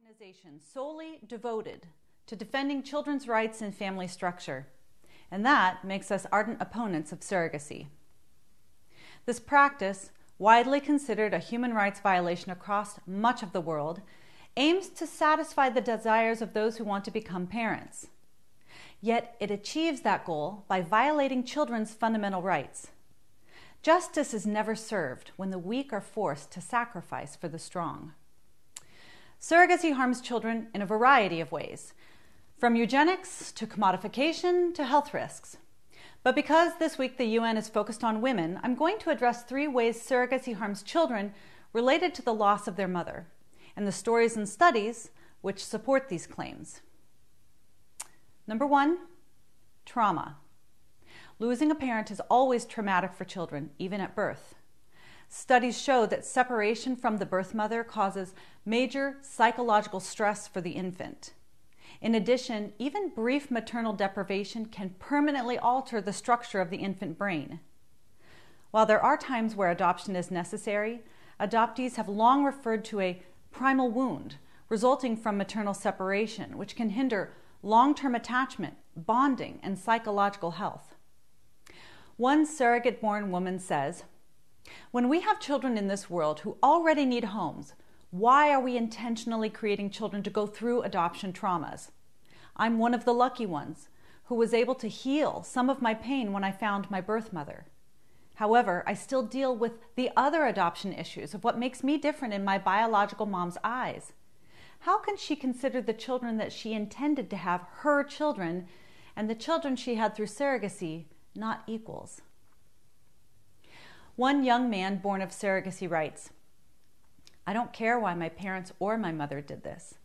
organization solely devoted to defending children's rights and family structure, and that makes us ardent opponents of surrogacy. This practice, widely considered a human rights violation across much of the world, aims to satisfy the desires of those who want to become parents. Yet it achieves that goal by violating children's fundamental rights. Justice is never served when the weak are forced to sacrifice for the strong. Surrogacy harms children in a variety of ways, from eugenics to commodification to health risks. But because this week the UN is focused on women, I'm going to address 3 ways surrogacy harms children related to the loss of their mother, and the stories and studies which support these claims. Number 1, trauma. Losing a parent is always traumatic for children, even at birth. Studies show that separation from the birth mother causes major psychological stress for the infant. In addition, even brief maternal deprivation can permanently alter the structure of the infant brain. While there are times where adoption is necessary, adoptees have long referred to a primal wound resulting from maternal separation, which can hinder long-term attachment, bonding, and psychological health. One surrogate-born woman says, "When we have children in this world who already need homes, why are we intentionally creating children to go through adoption traumas? I'm one of the lucky ones who was able to heal some of my pain when I found my birth mother. However, I still deal with the other adoption issues of what makes me different in my biological mom's eyes. How can she consider the children that she intended to have her children and the children she had through surrogacy not equals?" One young man born of surrogacy writes, "I don't care why my parents or my mother did this.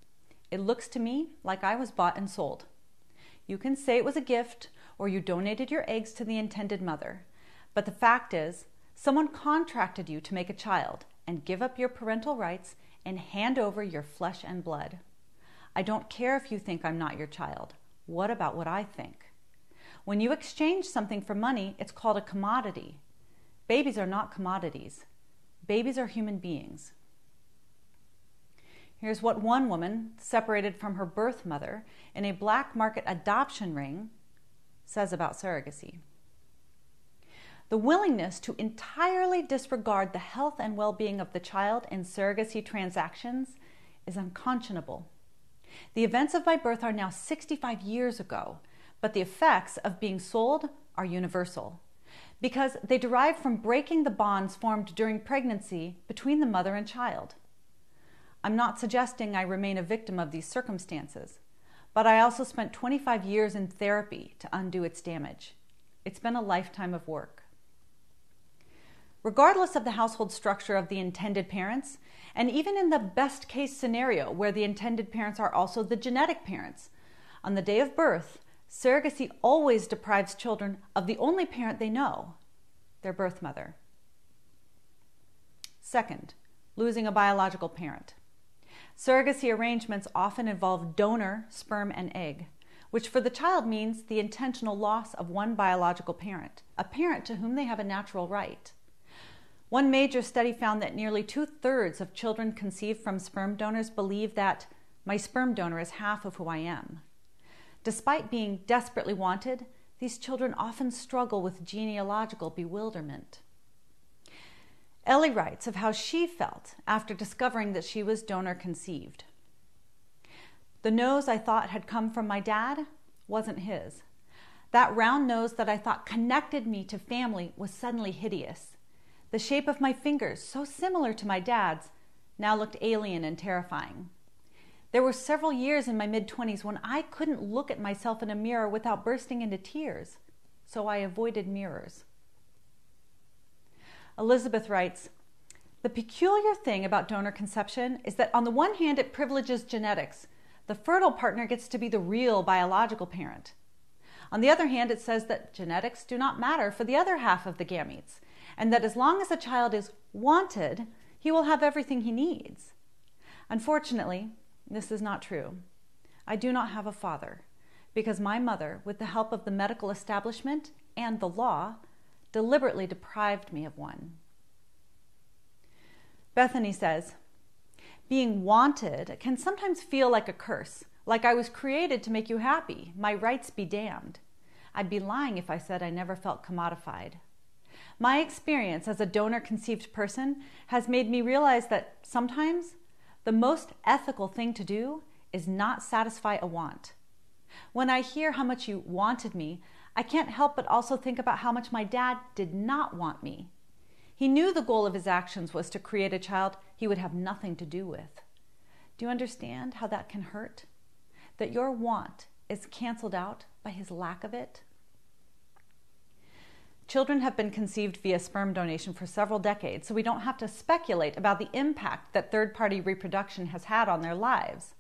It looks to me like I was bought and sold. You can say it was a gift or you donated your eggs to the intended mother, but the fact is, someone contracted you to make a child and give up your parental rights and hand over your flesh and blood. I don't care if you think I'm not your child. What about what I think? When you exchange something for money, it's called a commodity. Babies are not commodities. Babies are human beings." Here's what one woman, separated from her birth mother in a black market adoption ring, says about surrogacy. "The willingness to entirely disregard the health and well-being of the child in surrogacy transactions is unconscionable. The events of my birth are now 65 years ago, but the effects of being sold are universal, because they derive from breaking the bonds formed during pregnancy between the mother and child. I'm not suggesting I remain a victim of these circumstances, but I also spent 25 years in therapy to undo its damage. It's been a lifetime of work." Regardless of the household structure of the intended parents, and even in the best case scenario where the intended parents are also the genetic parents, on the day of birth, surrogacy always deprives children of the only parent they know, their birth mother. Second, losing a biological parent. Surrogacy arrangements often involve donor sperm and egg, which for the child means the intentional loss of one biological parent, a parent to whom they have a natural right. One major study found that nearly 2/3 of children conceived from sperm donors believe that my sperm donor is half of who I am. Despite being desperately wanted, these children often struggle with genealogical bewilderment. Ellie writes of how she felt after discovering that she was donor conceived. "The nose I thought had come from my dad wasn't his. That round nose that I thought connected me to family was suddenly hideous. The shape of my fingers, so similar to my dad's, now looked alien and terrifying. There were several years in my mid-20s when I couldn't look at myself in a mirror without bursting into tears, so I avoided mirrors." Elizabeth writes, "The peculiar thing about donor conception is that on the one hand it privileges genetics. The fertile partner gets to be the real biological parent. On the other hand, it says that genetics do not matter for the other half of the gametes, and that as long as the child is wanted, he will have everything he needs. Unfortunately, this is not true. I do not have a father, because my mother, with the help of the medical establishment and the law, deliberately deprived me of one." Bethany says, Being wanted can sometimes feel like a curse, like I was created to make you happy. My rights be damned. I'd be lying if I said I never felt commodified. My experience as a donor-conceived person has made me realize that sometimes the most ethical thing to do is not satisfy a want. When I hear how much you wanted me, I can't help but also think about how much my dad did not want me. He knew the goal of his actions was to create a child he would have nothing to do with. Do you understand how that can hurt? That your want is canceled out by his lack of it? Children have been conceived via sperm donation for several decades, so we don't have to speculate about the impact that third-party reproduction has had on their lives.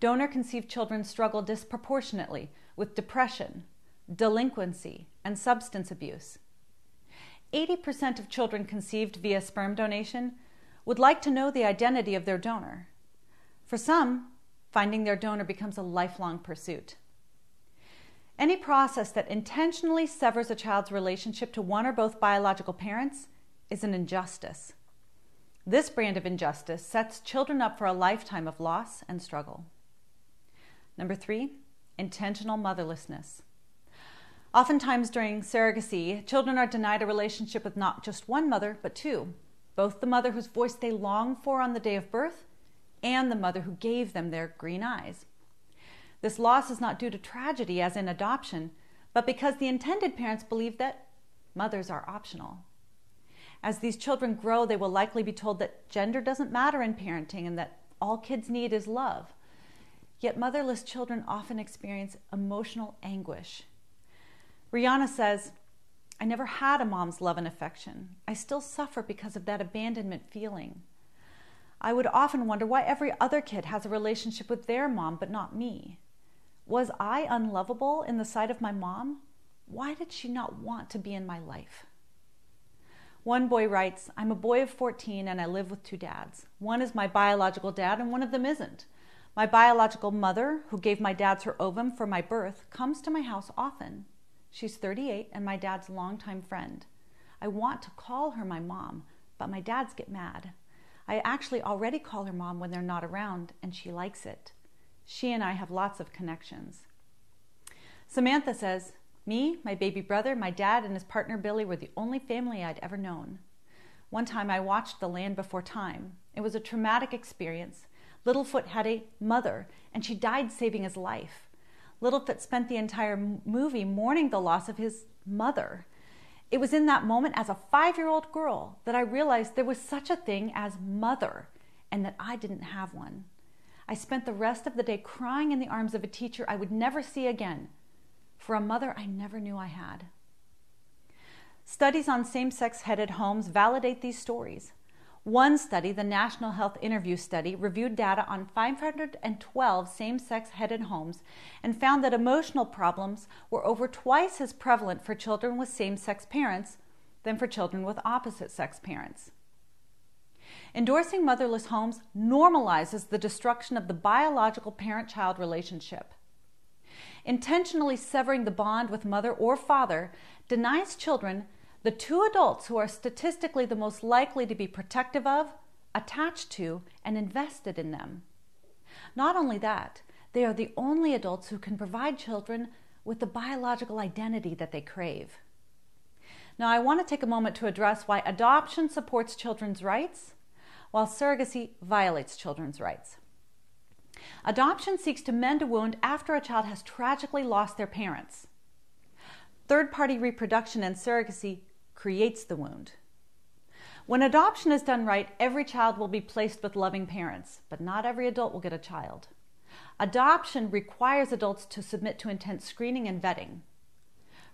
Donor-conceived children struggle disproportionately with depression, delinquency, and substance abuse. 80% of children conceived via sperm donation would like to know the identity of their donor. For some, finding their donor becomes a lifelong pursuit. Any process that intentionally severs a child's relationship to one or both biological parents is an injustice. This brand of injustice sets children up for a lifetime of loss and struggle. Number 3, intentional motherlessness. Oftentimes during surrogacy, children are denied a relationship with not just one mother, but two, both the mother whose voice they long for on the day of birth and the mother who gave them their green eyes. This loss is not due to tragedy as in adoption, but because the intended parents believe that mothers are optional. As these children grow, they will likely be told that gender doesn't matter in parenting and that all kids need is love. Yet motherless children often experience emotional anguish. Rihanna says, "I never had a mom's love and affection. I still suffer because of that abandonment feeling. I would often wonder why every other kid has a relationship with their mom, but not me. Was I unlovable in the sight of my mom? Why did she not want to be in my life?" One boy writes, "I'm a boy of 14 and I live with two dads. One is my biological dad and one of them isn't. My biological mother, who gave my dads her ovum for my birth, comes to my house often. She's 38 and my dad's longtime friend. I want to call her my mom, but my dads get mad. I actually already call her mom when they're not around, and she likes it. She and I have lots of connections." Samantha says, "Me, my baby brother, my dad, and his partner Billy were the only family I'd ever known. One time I watched The Land Before Time. It was a traumatic experience. Littlefoot had a mother, and she died saving his life. Littlefoot spent the entire movie mourning the loss of his mother. It was in that moment as a 5-year-old girl that I realized there was such a thing as mother and that I didn't have one. I spent the rest of the day crying in the arms of a teacher I would never see again for a mother I never knew I had." Studies on same-sex headed homes validate these stories. One study, the National Health Interview Study, reviewed data on 512 same-sex headed homes and found that emotional problems were over twice as prevalent for children with same-sex parents than for children with opposite-sex parents. Endorsing motherless homes normalizes the destruction of the biological parent-child relationship. Intentionally severing the bond with mother or father denies children the two adults who are statistically the most likely to be protective of, attached to, and invested in them. Not only that, they are the only adults who can provide children with the biological identity that they crave. Now, I want to take a moment to address why adoption supports children's rights, while surrogacy violates children's rights. Adoption seeks to mend a wound after a child has tragically lost their parents. Third-party reproduction and surrogacy creates the wound. When adoption is done right, every child will be placed with loving parents, but not every adult will get a child. Adoption requires adults to submit to intense screening and vetting.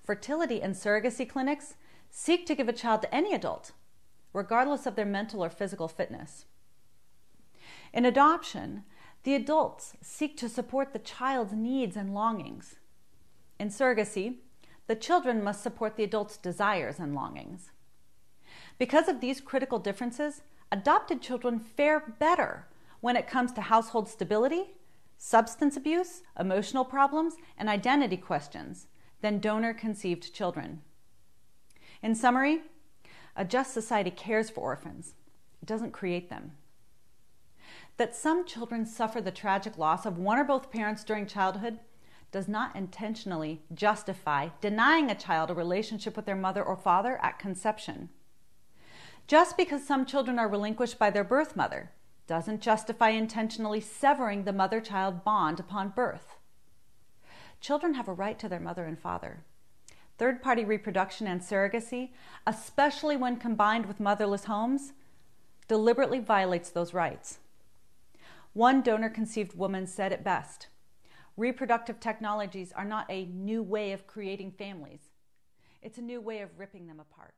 Fertility and surrogacy clinics seek to give a child to any adult, regardless of their mental or physical fitness. In adoption, the adults seek to support the child's needs and longings. In surrogacy, the children must support the adult's desires and longings. Because of these critical differences, adopted children fare better when it comes to household stability, substance abuse, emotional problems, and identity questions than donor-conceived children. In summary, a just society cares for orphans. It doesn't create them. That some children suffer the tragic loss of one or both parents during childhood does not intentionally justify denying a child a relationship with their mother or father at conception. Just because some children are relinquished by their birth mother doesn't justify intentionally severing the mother-child bond upon birth. Children have a right to their mother and father. Third-party reproduction and surrogacy, especially when combined with motherless homes, deliberately violates those rights. One donor-conceived woman said it best: reproductive technologies are not a new way of creating families. It's a new way of ripping them apart.